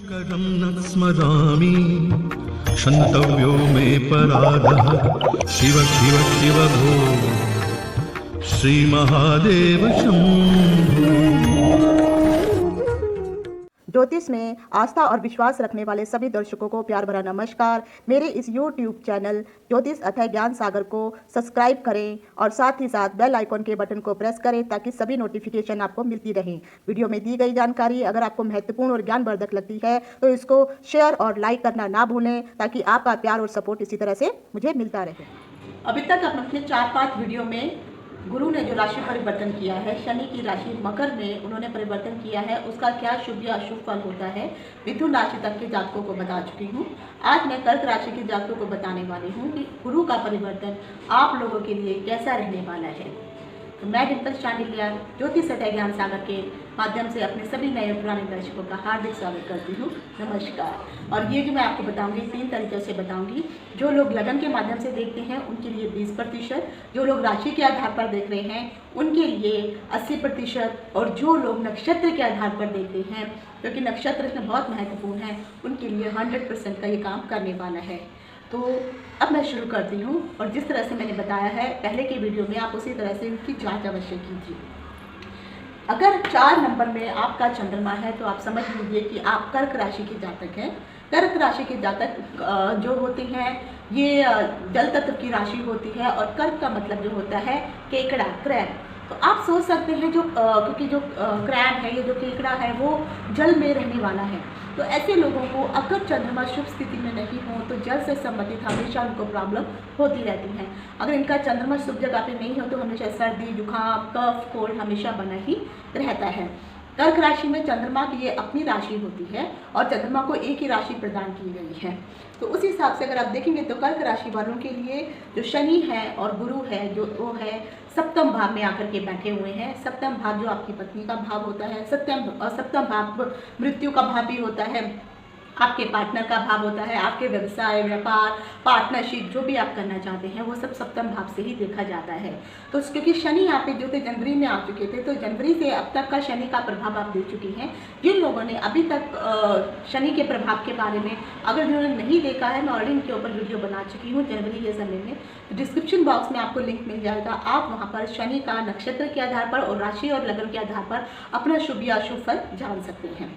शङ्करं न स्मरामि क्षन्तव्यो मे पराधः शिव शिव शिव भो श्रीमहादेव शम्भो। ज्योतिष में आस्था और विश्वास रखने वाले सभी दर्शकों को प्यार भरा नमस्कार। मेरे इस YouTube चैनल ज्योतिष अथय ज्ञान सागर को सब्सक्राइब करें और साथ ही साथ बेल आइकॉन के बटन को प्रेस करें ताकि सभी नोटिफिकेशन आपको मिलती रहें। वीडियो में दी गई जानकारी अगर आपको महत्वपूर्ण और ज्ञानवर्धक लगती है तो इसको शेयर और लाइक करना ना भूलें ताकि आपका प्यार और सपोर्ट इसी तरह से मुझे मिलता रहे। अभी तक अपने 4-5 वीडियो में गुरु ने जो राशि परिवर्तन किया है, शनि की राशि मकर में उन्होंने परिवर्तन किया है, उसका क्या शुभ या अशुभ फल होता है मिथुन राशि तक के जातकों को बता चुकी हूँ। आज मैं कर्क राशि के जातकों को बताने वाली हूँ कि गुरु का परिवर्तन आप लोगों के लिए कैसा रहने वाला है। तो मैं डिम्पल चांडिल्या ज्योतिष अथय ज्ञान सागर के माध्यम से अपने सभी नए पुराने दर्शकों का हार्दिक स्वागत करती हूँ। नमस्कार। और ये जो मैं आपको बताऊंगी 3 तरीक़ों से बताऊंगी। जो लोग लगन के माध्यम से देखते हैं उनके लिए 20%, जो लोग राशि के आधार पर देख रहे हैं उनके लिए 80% और जो लोग नक्षत्र के आधार पर देखते हैं क्योंकि नक्षत्र इसमें बहुत महत्वपूर्ण है उनके लिए 100% का ये काम करने वाला है। तो अब मैं शुरू करती हूँ और जिस तरह से मैंने बताया है पहले के वीडियो में आप उसी तरह से इनकी जांच अवश्य कीजिए। अगर 4 नंबर में आपका चंद्रमा है तो आप समझ लीजिए कि आप कर्क राशि के जातक हैं। कर्क राशि के जातक जो होते हैं ये जल तत्व की राशि होती है और कर्क का मतलब जो होता है केकड़ा, क्रैब। तो आप सोच सकते हैं जो क्योंकि जो क्रैब है, ये जो केकड़ा है वो जल में रहने वाला है। तो ऐसे लोगों को अगर चंद्रमा शुभ स्थिति में नहीं हो तो जल से संबंधित हमेशा उनको प्रॉब्लम होती रहती है। अगर इनका चंद्रमा शुभ जगह पे नहीं हो तो हमेशा सर्दी, जुकाम, कफ, कोल्ड हमेशा बना ही रहता है। कर्क राशि में चंद्रमा की ये अपनी राशि होती है और चंद्रमा को एक ही राशि प्रदान की गई है। तो उस हिसाब से अगर आप देखेंगे तो कर्क राशि वालों के लिए जो शनि है और गुरु है जो वो है सप्तम भाव में आकर के बैठे हुए हैं। सप्तम भाव जो आपकी पत्नी का भाव होता है, सप्तम भाव मृत्यु का भाव भी होता है, आपके पार्टनर का भाव होता है, आपके व्यवसाय, व्यापार, पार्टनरशिप जो भी आप करना चाहते हैं वो सब सप्तम भाव से ही देखा जाता है। तो क्योंकि शनि यहाँ पे जो थे जनवरी में आ चुके थे तो जनवरी से अब तक का शनि का प्रभाव आप देख चुकी हैं। जिन लोगों ने अभी तक शनि के प्रभाव के बारे में अगर जिन्होंने नहीं देखा है मैं ऑलरेडी इनके ऊपर वीडियो बना चुकी हूँ जनवरी के समय में। तो डिस्क्रिप्शन बॉक्स में आपको लिंक मिल जाएगा। आप वहाँ पर शनि का नक्षत्र के आधार पर और राशि और लगन के आधार पर अपना शुभ या अशुभ फल जान सकते हैं।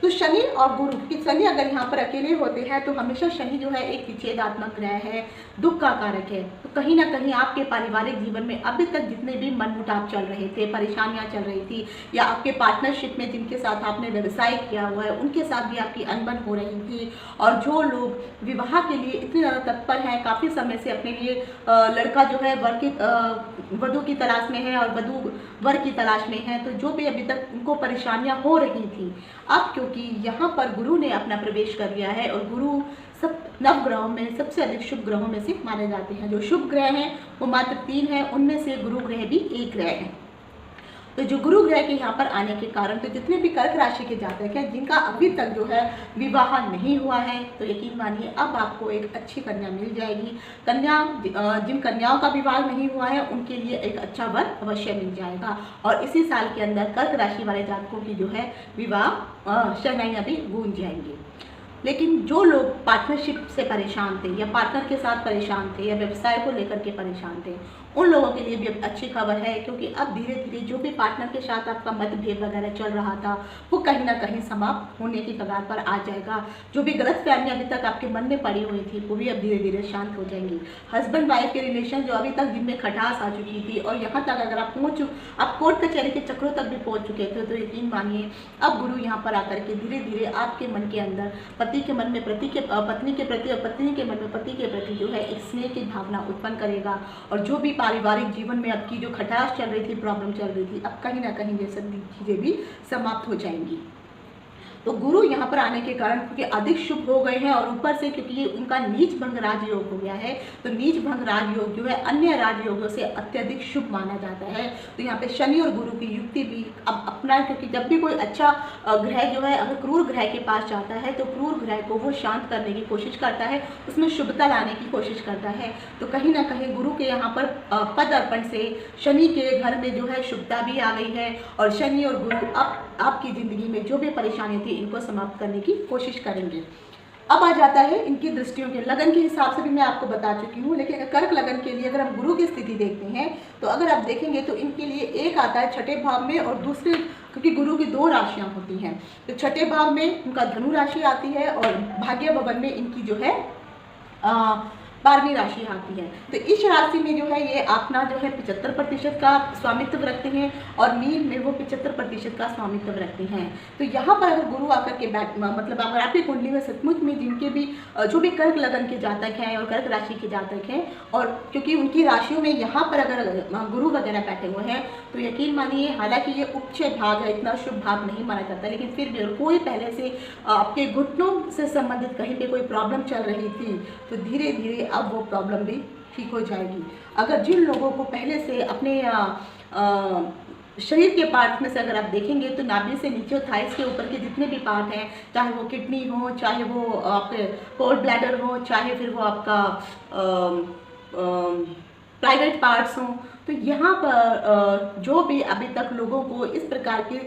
तो शनि और गुरु की शनि अगर यहाँ पर अकेले होते हैं तो हमेशा शनि जो है एक विच्छेदात्मक ग्रह है, दुख का कारक है। तो कहीं ना कहीं आपके पारिवारिक जीवन में अभी तक जितने भी मनमुटाव चल रहे थे, परेशानियाँ चल रही थी या आपके पार्टनरशिप में जिनके साथ आपने व्यवसाय किया हुआ है उनके साथ भी आपकी अनबन हो रही थी। और जो लोग विवाह के लिए इतने ज़्यादा तत्पर हैं, काफ़ी समय से अपने लिए लड़का जो है वधू की तलाश में है और वधू वर की तलाश में है, तो जो भी अभी तक उनको परेशानियां हो रही थी अब क्योंकि यहाँ पर गुरु ने अपना प्रवेश कर लिया है और गुरु सब नवग्रहों में सबसे अधिक शुभ ग्रहों में से माने जाते हैं। जो शुभ ग्रह हैं वो मात्र 3 हैं, उनमें से गुरु ग्रह भी एक ग्रह है। तो जो गुरु ग्रह के यहाँ पर आने के कारण तो जितने भी कर्क राशि के जातक हैं जिनका अभी तक जो है विवाह नहीं हुआ है तो यकीन मानिए अब आपको एक अच्छी कन्या मिल जाएगी। जिन कन्याओं का विवाह नहीं हुआ है उनके लिए एक अच्छा वर अवश्य मिल जाएगा और इसी साल के अंदर कर्क राशि वाले जातकों की जो है विवाह शहनाइयाँ भी गूंज जाएंगी। लेकिन जो लोग पार्टनरशिप से परेशान थे या पार्टनर के साथ परेशान थे या व्यवसाय को लेकर के परेशान थे उन लोगों के लिए भी अब अच्छी खबर है क्योंकि अब धीरे धीरे जो भी पार्टनर के साथ आपका मतभेद वगैरह चल रहा था वो कहीं ना कहीं समाप्त होने की कगार पर आ जाएगा। जो भी गलतफहमियां अभी तक आपके मन में पड़ी हुई थी वो भी अब धीरे धीरे शांत हो जाएंगी। हस्बैंड वाइफ के रिलेशन जो अभी तक जिनमें खटास आ चुकी थी और यहाँ तक अगर आप आप कोर्ट कचहरी के चक्रों तक भी पहुँच चुके थे तो यकीन मानिए अब गुरु यहाँ पर आकर के धीरे धीरे आपके मन के अंदर पति के मन में पत्नी के प्रति और पत्नी के मन में पति के प्रति जो है एक स्नेह की भावना उत्पन्न करेगा। और जो भी पारिवारिक जीवन में आपकी जो खटास चल रही थी, प्रॉब्लम चल रही थी, अब कहीं ना कहीं ये सब चीज़ें भी समाप्त हो जाएंगी। तो गुरु यहाँ पर आने के कारण क्योंकि अधिक शुभ हो गए हैं और ऊपर से क्योंकि ये उनका नीच भंग राजयोग हो गया है तो नीच भंग राजयोग जो है अन्य राजयोगों से अत्यधिक शुभ माना जाता है। तो यहाँ पे शनि और गुरु की युक्ति भी अब अपना क्योंकि जब भी कोई अच्छा ग्रह जो है अगर क्रूर ग्रह के पास जाता है तो क्रूर ग्रह को वो शांत करने की कोशिश करता है, उसमें शुभता लाने की कोशिश करता है। तो कहीं ना कहीं गुरु के यहाँ पर पद अर्पण से शनि के घर में जो है शुभता भी आ गई है और शनि और गुरु अब आपकी ज़िंदगी में जो भी परेशानी थी भी इनको समाप्त करने की कोशिश करेंगे। अब आ जाता है इनकी दृष्टियों के लगन के हिसाब से भी मैं आपको बता चुकी हूँ, लेकिन कर्क लगन के लिए अगर हम गुरु की स्थिति देखते हैं तो अगर आप देखेंगे तो इनके लिए एक आता है छठे भाव में और दूसरे, क्योंकि गुरु की 2 राशियाँ होती हैं, तो छठे भाव में इनका धनु राशि आती है और भाग्य भवन में इनकी जो है 12वीं राशि आती है। तो इस राशि में जो है ये अपना जो है 75% का स्वामित्व रखते हैं और मीन में वो 75% का स्वामित्व रखते हैं। तो यहाँ पर अगर गुरु आकर के मतलब अगर आपकी कुंडली में सचमुच में जिनके भी जो भी कर्क लगन के जातक हैं और कर्क राशि के जातक हैं, और क्योंकि उनकी राशियों में यहाँ पर अगर गुरु वगैरह बैठे हुए हैं तो यकीन मानिए, हालांकि ये उच्च भाग है, इतना शुभ भाग नहीं माना जाता, लेकिन फिर भी कोई पहले से आपके घुटनों से संबंधित कहीं पे कोई प्रॉब्लम चल रही थी तो धीरे धीरे अब वो प्रॉब्लम भी ठीक हो जाएगी। अगर जिन लोगों को पहले से अपने शरीर के पार्ट में से अगर आप देखेंगे तो नाभि से नीचे थाइस के ऊपर के जितने भी पार्ट हैं, चाहे वो किडनी हो, चाहे वो आपके कोल्ड ब्लैडर हो, चाहे फिर वो आपका प्राइवेट पार्ट्स हों, तो यहाँ पर जो भी अभी तक लोगों को इस प्रकार की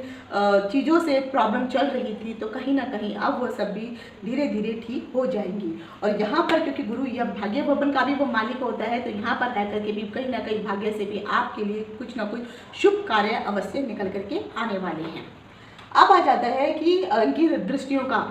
चीज़ों से प्रॉब्लम चल रही थी तो कहीं ना कहीं अब वो सब भी धीरे धीरे ठीक हो जाएंगी। और यहाँ पर क्योंकि गुरु यह भाग्य भवन का भी वो मालिक होता है, तो यहाँ पर रह करके भी कहीं ना कहीं भाग्य से भी आपके लिए कुछ ना कुछ शुभ कार्य अवश्य निकल करके आने वाले हैं। अब आ जाता है कि इनकी दृष्टियों का,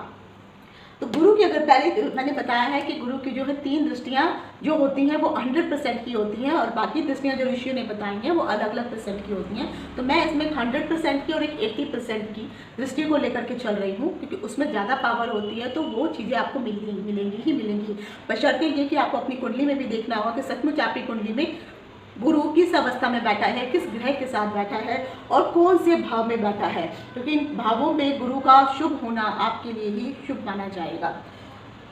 तो गुरु की अगर पहले मैंने बताया है कि गुरु की जो है 3 दृष्टियां जो होती हैं वो 100% की होती हैं और बाकी दृष्टियां जो ऋषियों ने बताई हैं वो अलग अलग % की होती हैं। तो मैं इसमें 100% की और एक 80% की दृष्टि को लेकर के चल रही हूँ, क्योंकि उसमें ज़्यादा पावर होती है तो वो चीज़ें आपको मिलेंगी। बशर्ते ये कि आपको अपनी कुंडली में भी देखना होगा कि सचमुच आपकी कुंडली में गुरु किस अवस्था में बैठा है, किस ग्रह के साथ बैठा है और कौन से भाव में बैठा है, क्योंकि इन भावों में गुरु का शुभ होना आपके लिए ही शुभ माना जाएगा।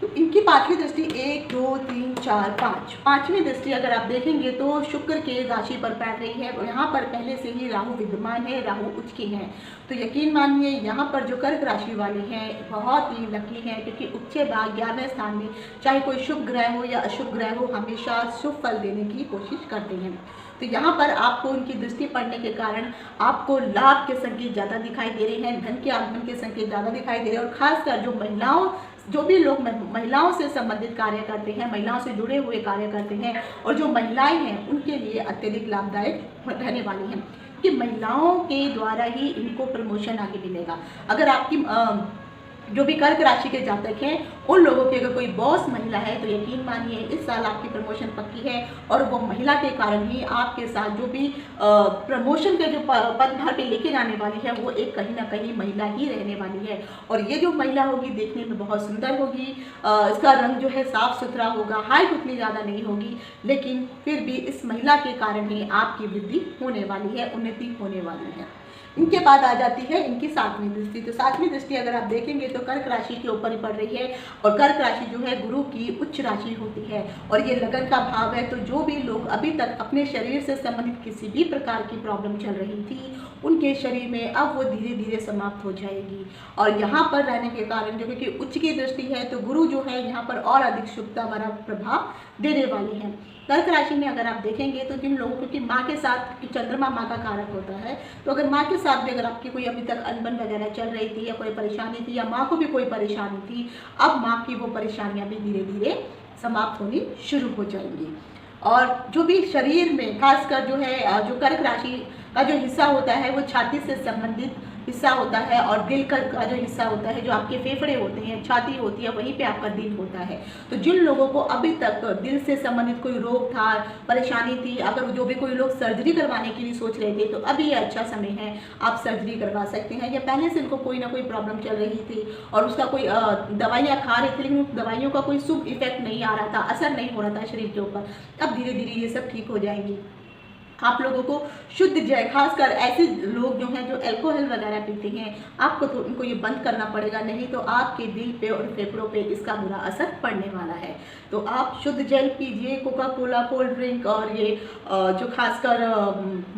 तो इनकी 5वीं दृष्टि 1 2 3 4 5, 5वीं दृष्टि अगर आप देखेंगे तो शुक्र के राशि पर पड़ रही है और यहाँ पर पहले से ही राहु विद्यमान है, राहु उच्च के हैं। तो यकीन मानिए यहाँ पर जो कर्क राशि वाले हैं बहुत ही लकी हैं, क्योंकि उच्च भाग 11वें स्थान में चाहे कोई शुभ ग्रह हो या अशुभ ग्रह हो हमेशा शुभ फल देने की कोशिश करते हैं। तो यहाँ पर आपको उनकी दृष्टि पड़ने के कारण आपको लाभ के संकेत ज़्यादा दिखाई दे रहे हैं, धन के आगमन के संकेत ज़्यादा दिखाई दे रहे हैं और खासकर जो भी लोग महिलाओं से संबंधित कार्य करते हैं, महिलाओं से जुड़े हुए कार्य करते हैं और जो महिलाएं हैं उनके लिए अत्यधिक लाभदायक रहने वाली हैं, कि महिलाओं के द्वारा ही इनको प्रमोशन आगे मिलेगा। अगर आपकी जो भी कर्क राशि के जातक हैं उन लोगों की अगर कोई बॉस महिला है तो यकीन मानिए इस साल आपकी प्रमोशन पक्की है और वो महिला के कारण ही आपके साथ जो भी प्रमोशन के जो पदभार पे लेके जाने वाली है वो एक कहीं ना कहीं महिला ही रहने वाली है। और ये जो महिला होगी देखने में बहुत सुंदर होगी, इसका रंग जो है साफ सुथरा होगा, हाइट उतनी ज़्यादा नहीं होगी, लेकिन फिर भी इस महिला के कारण ही आपकी वृद्धि होने वाली है, उन्नति होने वाली है। इनके बाद आ जाती है इनकी 7वीं दृष्टि। तो 7वीं दृष्टि अगर आप देखेंगे तो कर्क राशि के ऊपर ही पड़ रही है और कर्क राशि जो है गुरु की उच्च राशि होती है और ये लगन का भाव है। तो जो भी लोग अभी तक अपने शरीर से संबंधित किसी भी प्रकार की प्रॉब्लम चल रही थी उनके शरीर में अब वो धीरे धीरे समाप्त हो जाएगी। और यहाँ पर रहने के कारण जो कि उच्च की दृष्टि है तो गुरु जो है यहाँ पर और अधिक शुभता भरा प्रभाव देने वाली है। कर्क राशि में अगर आप देखेंगे तो जिन लोगों की माँ के साथ चंद्रमा माँ का कारक होता है, तो अगर माँ के साथ भी अगर आपकी कोई अभी तक अनबन वगैरह चल रही थी या कोई परेशानी थी या माँ को भी कोई परेशानी थी, अब माँ की वो परेशानियाँ भी धीरे धीरे समाप्त होनी शुरू हो जाएंगी। और जो भी शरीर में खासकर जो है जो कर्क राशि का जो हिस्सा होता है वो छाती से संबंधित हिस्सा होता है और दिल का जो हिस्सा होता है, जो आपके फेफड़े होते हैं, छाती होती है, वहीं पे आपका दिल होता है। तो जिन लोगों को अभी तक दिल से संबंधित कोई रोग था, परेशानी थी, अगर जो भी कोई लोग सर्जरी करवाने के लिए सोच रहे थे तो अभी ये अच्छा समय है, आप सर्जरी करवा सकते हैं। या पहले से इनको कोई ना कोई प्रॉब्लम चल रही थी और उसका कोई दवाइयाँ खा रहे थे लेकिन उस दवाइयों का कोई शुभ इफेक्ट नहीं आ रहा था, असर नहीं हो रहा था शरीर के ऊपर, अब धीरे धीरे ये सब ठीक हो जाएंगी। आप लोगों को शुद्ध जल, खासकर ऐसे लोग जो हैं जो अल्कोहल वगैरह पीते हैं, आपको तो उनको ये बंद करना पड़ेगा, नहीं तो आपके दिल पे और फेफड़ों पे इसका बुरा असर पड़ने वाला है। तो आप शुद्ध जल पीजिए, कोका कोला, कोल्ड ड्रिंक और ये जो खासकर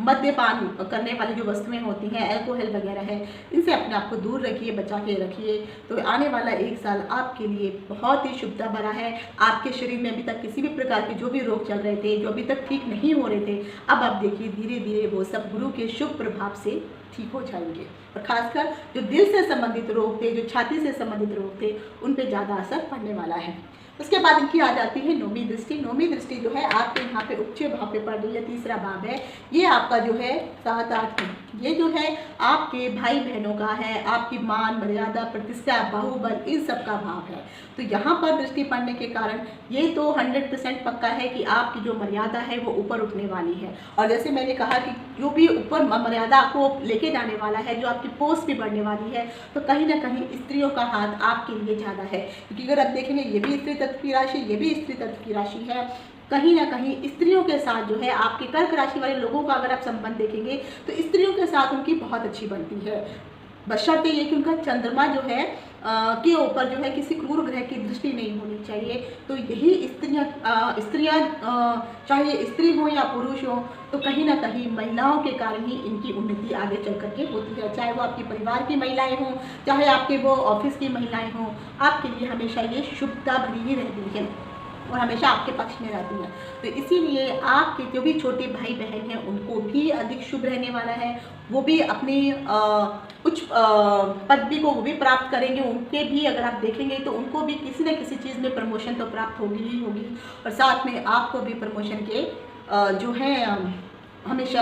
मद्यपान करने वाली जो वस्तुएं होती हैं, अल्कोहल वगैरह है, इनसे अपने आप को दूर रखिए, बचा के रखिए। तो आने वाला एक साल आपके लिए बहुत ही शुभता भरा है। आपके शरीर में अभी तक किसी भी प्रकार के जो भी रोग चल रहे थे, जो अभी तक ठीक नहीं हो रहे थे, अब अब देखिए धीरे धीरे वो सब गुरु के शुभ प्रभाव से ठीक हो जाएंगे। और खासकर जो दिल से संबंधित रोग थे, जो छाती से संबंधित रोग थे, उन पे ज़्यादा असर पड़ने वाला है। उसके बाद इनकी आ जाती है नौवीं दृष्टि। नौवीं दृष्टि जो है आपके यहाँ पे उच्च भाव पे पड़ रही है, तीसरा भाव है। ये आपका जो है 7, 8 ये जो है आपके भाई बहनों का है, आपकी मान मर्यादा प्रतिष्ठा बाहुबल इन सब का भाव है। तो यहाँ पर दृष्टि पड़ने के कारण ये तो 100% पक्का है कि आपकी जो मर्यादा है वो ऊपर उठने वाली है। और जैसे मैंने कहा कि जो भी ऊपर मर्यादा को लेके जाने वाला है, जो आपकी पोस्ट भी बढ़ने वाली है, तो कहीं ना कहीं स्त्रियों का हाथ आपके लिए ज़्यादा है। क्योंकि अगर आप देखेंगे ये भी स्त्री तत्व की राशि, ये भी स्त्री तत्व की राशि है। कहीं ना कहीं स्त्रियों के साथ जो है आपके कर्क राशि वाले लोगों का अगर आप संबंध देखेंगे तो स्त्रियों के साथ उनकी बहुत अच्छी बनती है, बशर्ते ये कि उनका चंद्रमा जो है के ऊपर जो है किसी क्रूर ग्रह की दृष्टि नहीं होनी चाहिए। तो यही स्त्रियां चाहे स्त्री हो या पुरुष हो, तो कहीं ना कहीं महिलाओं के कारण ही इनकी उन्नति आगे चल करके होती है। चाहे वो आपके परिवार की महिलाएं हों, चाहे आपके वो ऑफिस की महिलाएं हों, आपके लिए हमेशा ये शुभता भरी ही रहती है और हमेशा आपके पक्ष में रहती हैं। तो इसीलिए आपके जो भी छोटे भाई बहन हैं उनको भी अधिक शुभ रहने वाला है। वो भी अपनी उच्च पदवी को वो भी प्राप्त करेंगे। उनके भी अगर आप देखेंगे तो उनको भी किसी न किसी चीज़ में प्रमोशन तो प्राप्त होगी ही होगी। और साथ में आपको भी प्रमोशन के जो है हमेशा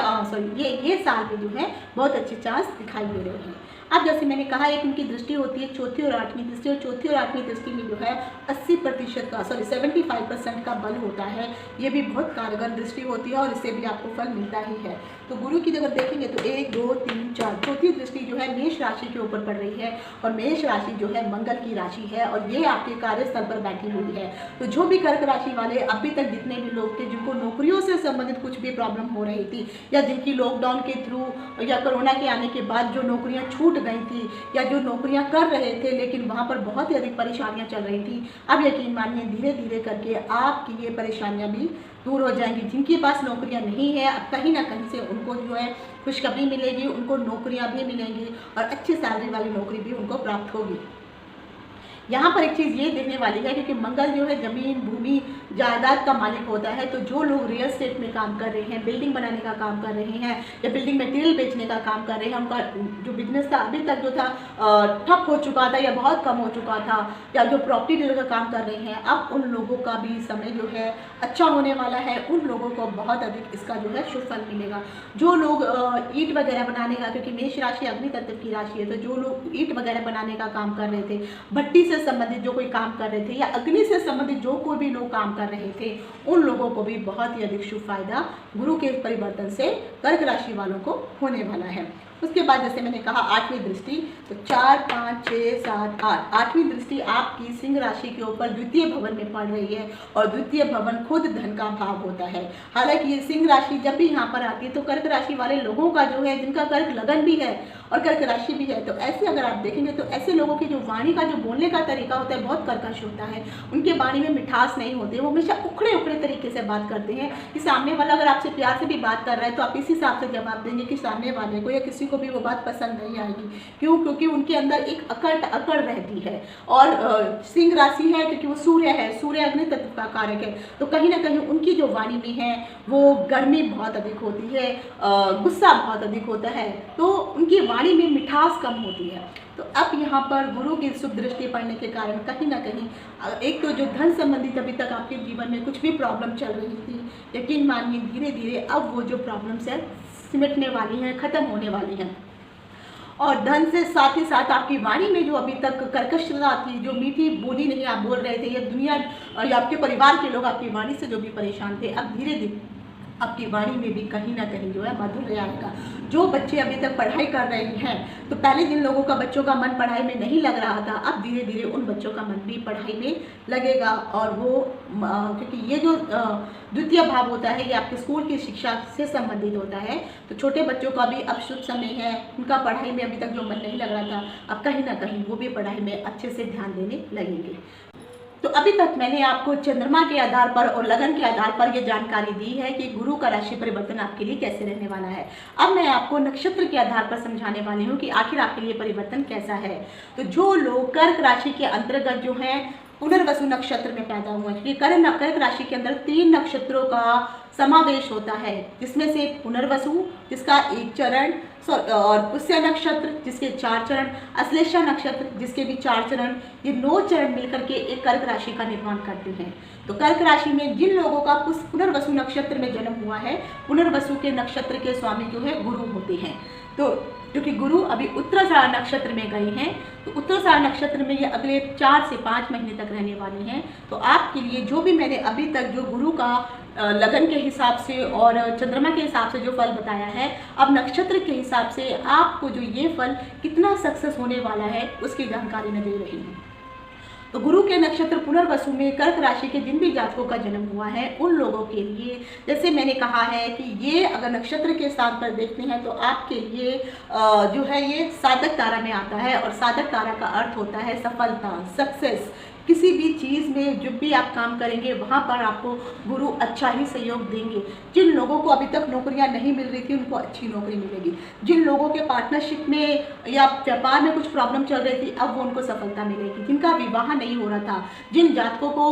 ये साल में जो है बहुत अच्छे चांस दिखाई दे रहे हैं। अब जैसे मैंने कहा एक उनकी दृष्टि होती है चौथी और आठवीं दृष्टि, और चौथी और आठवीं दृष्टि में जो है 80% का 75% का बल होता है। ये भी बहुत कारगर दृष्टि होती है और इससे भी आपको फल मिलता ही है। तो गुरु की अगर देखेंगे तो 1, 2, 3, 4 चौथी दृष्टि जो है मेष राशि के ऊपर पड़ रही है और मेष राशि जो है मंगल की राशि है और ये आपके कार्यस्थल पर बैठी हुई है। तो जो भी कर्क राशि वाले अभी तक जितने भी लोग थे जिनको नौकरियों से संबंधित कुछ भी प्रॉब्लम हो रही थी, या जिनकी लॉकडाउन के थ्रू या कोरोना के आने के बाद जो नौकरियां छूट गई थी, या जो नौकरियां कर रहे थे लेकिन वहां पर बहुत ही अधिक परेशानियां चल रही थी, अब यकीन मानिए धीरे धीरे करके आपकी ये परेशानियां भी दूर हो जाएंगी। जिनके पास नौकरियां नहीं है अब कहीं ना कहीं से उनको जो है खुशखबरी मिलेगी, उनको नौकरियां भी मिलेंगी और अच्छी सैलरी वाली नौकरी भी उनको प्राप्त होगी। यहाँ पर एक चीज़ ये देखने वाली है क्योंकि मंगल जो है जमीन भूमि जायदाद का मालिक होता है। तो जो लोग रियल एस्टेट में काम कर रहे हैं, बिल्डिंग बनाने का काम कर रहे हैं या बिल्डिंग मटेरियल बेचने का काम कर रहे हैं, उनका जो बिजनेस था अभी तक जो था ठप हो चुका था या बहुत कम हो चुका था, या जो प्रॉपर्टी डीलर का काम कर रहे हैं, अब उन लोगों का भी समय जो है अच्छा होने वाला है। उन लोगों को बहुत अधिक इसका जो है शुभ फल मिलेगा। जो लोग ईंट वगैरह बनाने का, क्योंकि मेष राशि अग्नि तत्व की राशि है, तो जो लोग ईंट वगैरह बनाने का काम कर रहे थे, भट्टी से संबंधित जो कोई काम कर रहे थे या अग्नि से संबंधित जो कोई भी लोग काम कर रहे थे, उन लोगों को भी बहुत ही अधिक शुभ फायदा गुरु के परिवर्तन से कर्क राशि वालों को होने वाला है। उसके बाद जैसे मैंने कहा आठवीं दृष्टि, तो 4, 5, 6, 7, 8 आठवीं दृष्टि आपकी सिंह राशि के ऊपर द्वितीय भवन में पड़ रही है और द्वितीय भवन खुद धन का भाव होता है। हालांकि ये सिंह राशि जब भी यहाँ पर आती है तो कर्क राशि वाले लोगों का जो है, जिनका कर्क लगन भी है और कर्क राशि भी है, तो ऐसे अगर आप देखेंगे तो ऐसे लोगों की जो वाणी का जो बोलने का तरीका होता है बहुत कर्कश होता है। उनके वाणी में मिठास नहीं होती है, वो हमेशा उखड़े उखड़े तरीके से बात करते हैं कि सामने वाला अगर आपसे प्यार से भी बात कर रहा है तो आप इस हिसाब से जवाब देंगे कि सामने वाले को या किसी को भी वो बात पसंद नहीं आएगी। क्यों? क्योंकि उनके अंदर एक अकड़ रहती है। और सिंह राशि है क्योंकि वो सूर्य है, सूर्य अग्नि तत्व का कारक है, तो कहीं ना कहीं उनकी जो वाणी में है वो गर्मी बहुत अधिक होती है, गुस्सा बहुत अधिक होता है, तो उनकी वाणी में मिठास कम होती है। तो अब यहाँ पर गुरु की शुभ दृष्टि पड़ने के कारण कहीं ना कहीं एक तो जो धन संबंधित अभी तक आपके जीवन में कुछ भी प्रॉब्लम चल रही थी, यकीन मानिए धीरे धीरे अब वो जो प्रॉब्लम्स है सिमटने वाली हैं, खत्म होने वाली हैं। और धन से साथ ही साथ आपकी वाणी में जो अभी तक कर्कशता थी, जो मीठी बोली नहीं आप बोल रहे थे, या दुनिया या आपके परिवार के लोग आपकी वाणी से जो भी परेशान थे, अब धीरे धीरे आपकी वाणी में भी कहीं ना कहीं जो है माधुर्य आएगा। जो बच्चे अभी तक पढ़ाई कर रहे हैं, तो पहले जिन लोगों का बच्चों का मन पढ़ाई में नहीं लग रहा था, अब धीरे धीरे उन बच्चों का मन भी पढ़ाई में लगेगा। और वो क्योंकि ये जो द्वितीय भाव होता है ये आपके स्कूल की शिक्षा से संबंधित होता है, तो छोटे बच्चों का भी अब शुभ समय है। उनका पढ़ाई में अभी तक जो मन नहीं लग रहा था, अब कहीं ना कहीं वो भी पढ़ाई में अच्छे से ध्यान देने लगेंगे। तो अभी तक मैंने आपको चंद्रमा के आधार पर और लगन के आधार पर यह जानकारी दी है कि गुरु का राशि परिवर्तन आपके लिए कैसे रहने वाला है। अब मैं आपको नक्षत्र के आधार पर समझाने वाली हूँ कि आखिर आपके लिए परिवर्तन कैसा है। तो जो लोग कर्क राशि के अंतर्गत जो हैं पुनर्वसु नक्षत्र में पैदा हुए हैं। कर्क राशि के अंदर 3 नक्षत्रों का समावेश होता है, जिसमें से पुनर्वसु जिसका 1 चरण और पुष्य नक्षत्र जिसके 4 चरण, अश्लेषा नक्षत्र जिसके भी 4 चरण, ये 9 चरण मिलकर के एक कर्क राशि का निर्माण करते हैं। तो कर्क राशि में जिन लोगों का पुनर्वसु नक्षत्र में जन्म हुआ है, पुनर्वसु के नक्षत्र के स्वामी जो है गुरु होते हैं। तो क्योंकि गुरु अभी उत्तराषाढ़ नक्षत्र में गए हैं, तो उत्तराषाढ़ नक्षत्र में ये अगले 4 से 5 महीने तक रहने वाले हैं। तो आपके लिए जो भी मैंने अभी तक जो गुरु का लगन के हिसाब से और चंद्रमा के हिसाब से जो फल बताया है, अब नक्षत्र के हिसाब से आपको जो ये फल कितना सक्सेस होने वाला है उसकी जानकारी मैं दे रही हूँ। तो गुरु के नक्षत्र पुनर्वसु में कर्क राशि के जिन भी जातकों का जन्म हुआ है उन लोगों के लिए, जैसे मैंने कहा है कि ये अगर नक्षत्र के स्थान पर देखते हैं तो आपके लिए जो है ये साधक तारा में आता है, और साधक तारा का अर्थ होता है सफलता, सक्सेस। किसी भी चीज़ में जब भी आप काम करेंगे वहाँ पर आपको गुरु अच्छा ही सहयोग देंगे। जिन लोगों को अभी तक नौकरियाँ नहीं मिल रही थी उनको अच्छी नौकरी मिलेगी। जिन लोगों के पार्टनरशिप में या व्यापार में कुछ प्रॉब्लम चल रही थी अब वो उनको सफलता मिलेगी। जिनका विवाह नहीं हो रहा था, जिन जातकों को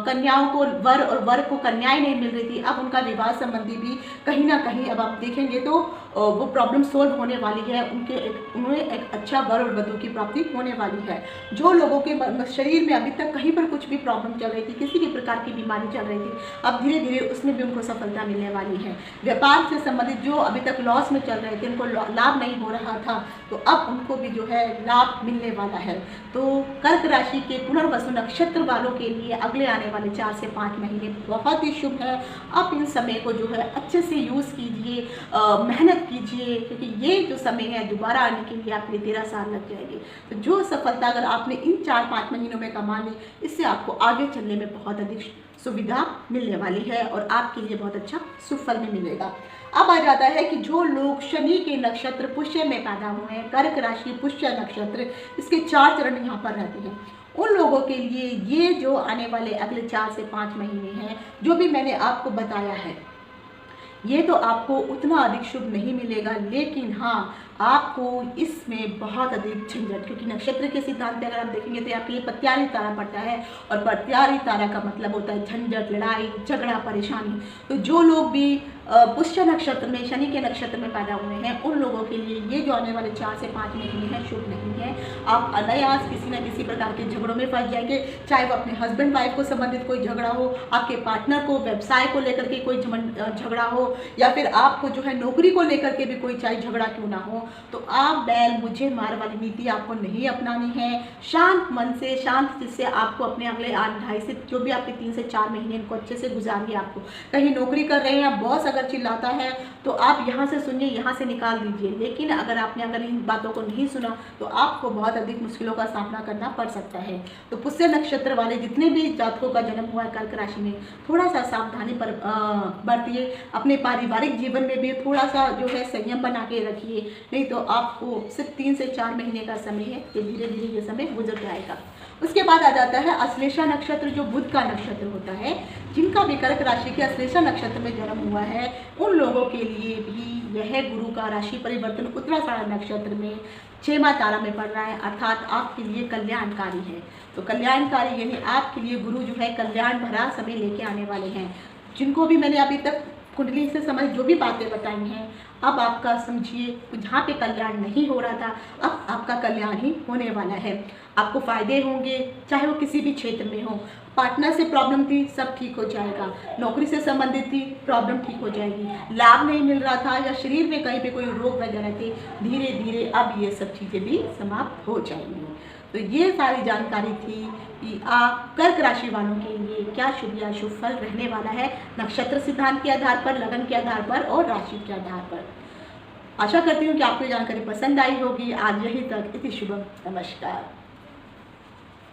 कन्याओं को वर और वर को कन्याएं नहीं मिल रही थी, अब उनका विवाह संबंधी भी कहीं ना कहीं अब आप देखेंगे तो वो प्रॉब्लम सोल्व होने वाली है। उन्हें एक अच्छा वर और वधु की प्राप्ति होने वाली है। जो लोगों के शरीर में अभी तक कहीं पर कुछ भी प्रॉब्लम चल रही थी, किसी भी प्रकार की बीमारी चल रही थी, अब धीरे धीरे उसमें भी उनको सफलता मिलने वाली है। व्यापार से संबंधित जो अभी तक लॉस में चल रहे थे, उनको लाभ नहीं हो रहा था, तो अब उनको भी जो है लाभ मिलने वाला है। तो कर्क राशि के पुनर्वसु नक्षत्र वालों के लिए अगले आने वाले 4 से 5 महीने बहुत ही शुभ है। आप इन समय को जो है अच्छे से यूज़ कीजिए, मेहनत कीजिए, क्योंकि ये जो समय है दोबारा आने के लिए आपके 13 साल लग जाएंगे। तो जो सफलता अगर आपने इन 4-5 महीनों में कमा ली, इससे आपको आगे चलने में बहुत अधिक सुविधा मिलने वाली है और आपके लिए बहुत अच्छा सुफल में मिलेगा। अब आ जाता है कि जो लोग शनि के नक्षत्र पुष्य में पैदा हुए हैं, कर्क राशि पुष्य नक्षत्र, इसके 4 चरण यहाँ पर रहते हैं, उन लोगों के लिए ये जो आने वाले अगले 4 से 5 महीने हैं, जो भी मैंने आपको बताया है, ये तो आपको उतना अधिक शुभ नहीं मिलेगा, लेकिन हाँ आपको इसमें बहुत अधिक झंझट, क्योंकि नक्षत्र के सिद्धांत पे अगर आप देखेंगे तो आपके लिए पत्यारी तारा पड़ता है, और पत्यारी तारा का मतलब होता है झंझट, लड़ाई झगड़ा, परेशानी। तो जो लोग भी पुष्य नक्षत्र में, शनि के नक्षत्र में पैदा हुए हैं, उन लोगों के लिए ये जो आने वाले 4 से 5 महीने हैं शुभ नहीं है। आप अनायास किसी न किसी प्रकार के झगड़ों में फंस जाएंगे, चाहे वो अपने हस्बैंड वाइफ को संबंधित कोई झगड़ा हो, आपके पार्टनर को व्यवसाय को लेकर के कोई झगड़ा हो, या फिर आपको जो है नौकरी को लेकर के भी कोई चाहे झगड़ा क्यों ना हो। तो आप बैल मुझे मार वाली नीति आपको नहीं अपनानी है। शांत मन से, शांत चित से आपको अपने अगले 8-2.5 से जो भी आपके 3 से 4 महीने इनको अच्छे से गुजारिए। आपको कहीं नौकरी कर रहे हैं, बॉस अगर चिल्लाता है तो आप यहाँ से सुनिए, यहाँ से निकाल दीजिए, लेकिन अगर इन बातों को नहीं सुना तो आपको बहुत अधिक मुश्किलों का सामना करना पड़ सकता है। तो पुष्य नक्षत्र वाले जितने भी जातकों का जन्म हुआ है कर्क राशि में, थोड़ा सा सावधानी पर बरतिए। अपने पारिवारिक जीवन में भी थोड़ा सा जो है संयम बना के रखिए, नहीं तो आपको सिर्फ 3 से 4 महीने का समय है, ये धीरे धीरे ये समय गुजर जाएगा। उसके बाद आ जाता है अश्लेषा नक्षत्र, जो बुध का नक्षत्र होता है। जिनका भी कर्क राशि के अश्लेषा नक्षत्र में जन्म हुआ है उन लोगों के लिए भी यह गुरु का राशि परिवर्तन उत्तराषाढ़ नक्षत्र में 6वां तारा में पड़ रहा है, अर्थात आपके लिए कल्याणकारी है। तो कल्याणकारी यानी आपके लिए गुरु जो है कल्याण भरा समय लेके आने वाले हैं। जिनको भी मैंने अभी तक कुंडली से समझ जो भी बातें बताई हैं, अब आपका समझिए जहाँ पे कल्याण नहीं हो रहा था अब आपका कल्याण ही होने वाला है। आपको फायदे होंगे, चाहे वो किसी भी क्षेत्र में हो। पार्टनर से प्रॉब्लम थी, सब ठीक हो जाएगा। नौकरी से संबंधित थी, प्रॉब्लम ठीक हो जाएगी। लाभ नहीं मिल रहा था या शरीर में कहीं पे कोई रोग वगैरह थे, धीरे धीरे अब ये सब चीज़ें भी समाप्त हो जाएंगी। तो ये सारी जानकारी थी कि आप कर्क राशि वालों के लिए क्या शुभ या अशुभ फल रहने वाला है, नक्षत्र सिद्धांत के आधार पर, लगन के आधार पर और राशि के आधार पर। आशा करती हूँ कि आपको ये जानकारी पसंद आई होगी। आज यही तक, इति शुभम, नमस्कार।